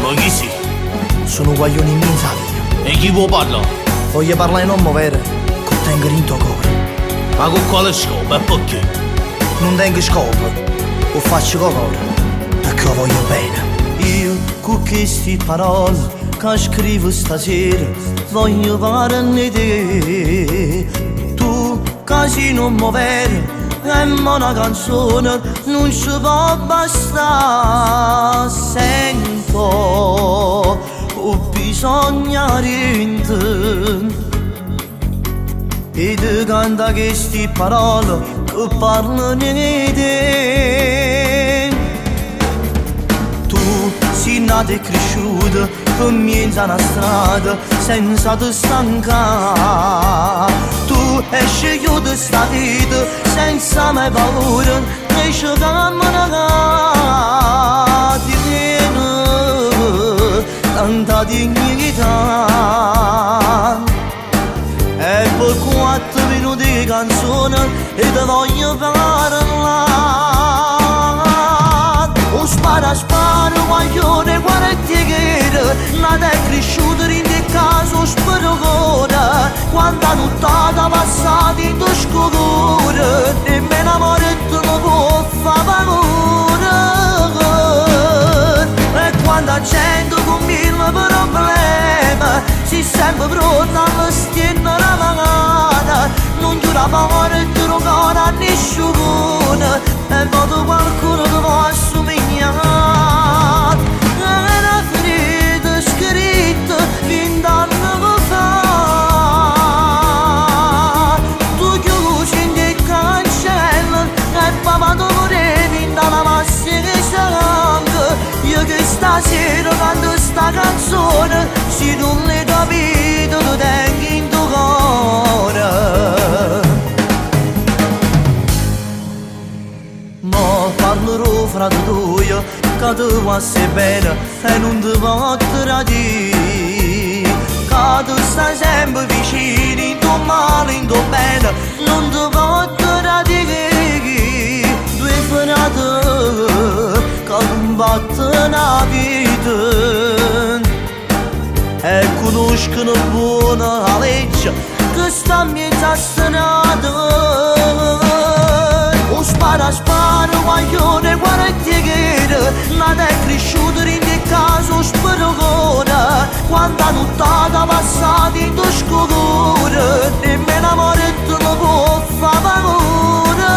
Ma chi sei? Sono guaglioni in minzati. E chi può parlare? Voglio parlare in nome vero, che tengo in tuo cuore. Ma con quale scopo e perché? Non tengo scopo, lo faccio con cuore, perché lo voglio bene. Io con queste parole che scrivo stasera voglio parlare di te. Tu che non mi vedi, è una canzone non ci può bastare. Sento ho bisogno di te e ti canta queste parole che parlano di te. Tu sei nata e cresciuta per me in una strada senza te stancare. Tu hai scelto questa vita senza mai paura, esci che me ti tiene tanta dignità. E per 4 minuti di canzone e ti voglio parlare. O spara, guaglione, guarda ti chiede, nata è cresciuta in te caso spero. Quanta nottata passata in tuo scuro, nemmeno amore tu non può fare paura. E quanta gente con mille problemi si sempre pronta a stendere la mano, non giura amore tu non cuore a nessuno, e vedo qualcuno che può assomigliare. Era ferita scritta 20 anni fa. Tu chiusi in te cancello e papà tu volevi dalla massia che sangue. Io che stasera canto sta canzone, se non l'hai capito tu tengi in tuo cuore. Ma parlerò fra di tuo che ti vuoi bene e non ti voglio tradire, che tu stai sempre vicino in tuo male, in tuo bene, non ti voglio tradire. Due frate che combattono la vita e conoscono buona la legge che sta in mezzo a strada. O spara, guaglione, guarda ti chiede, nata è cresciuta in te caso spero. Quanta nottata passata in tuo scuro, nemmeno amore tu non può fare paura.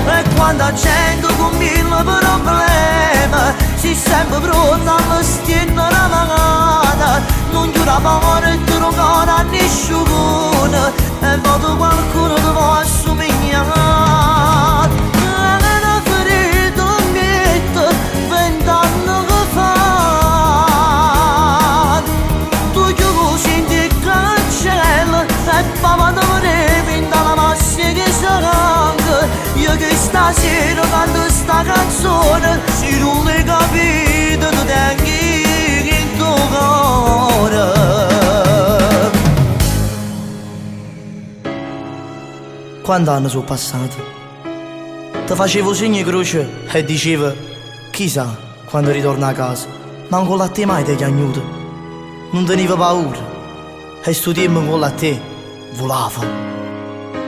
E quanta gente con mille problemi si sempre pronta a stendere la mano, non giura amore tu non cuore a nessuno, e vedo qualcuno che può assomigliare. Era ferito un bietto 20 anni fa. Tu chiusi in te cancello e papà ti volevi dalla massia che sangue. Io che stasera canto sta canzone, se non l'hai capito tu tengi in tuo cuore. Quanti anni sono passati? Ti facevo segno di croce e dicevo, chissà quando ritorno a casa, manco a te mai ti chiagnuto. Non tenevo paura e sto tempo con a te volavo.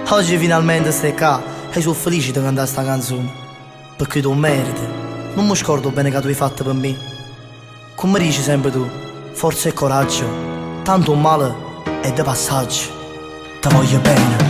Oggi finalmente stai qua e sono felice di cantare sta canzone, perché tu meriti. Non mi scordo bene che tu hai fatto per me. Come dici sempre tu, forza e coraggio, tanto un male è di passaggio. Ti voglio bene.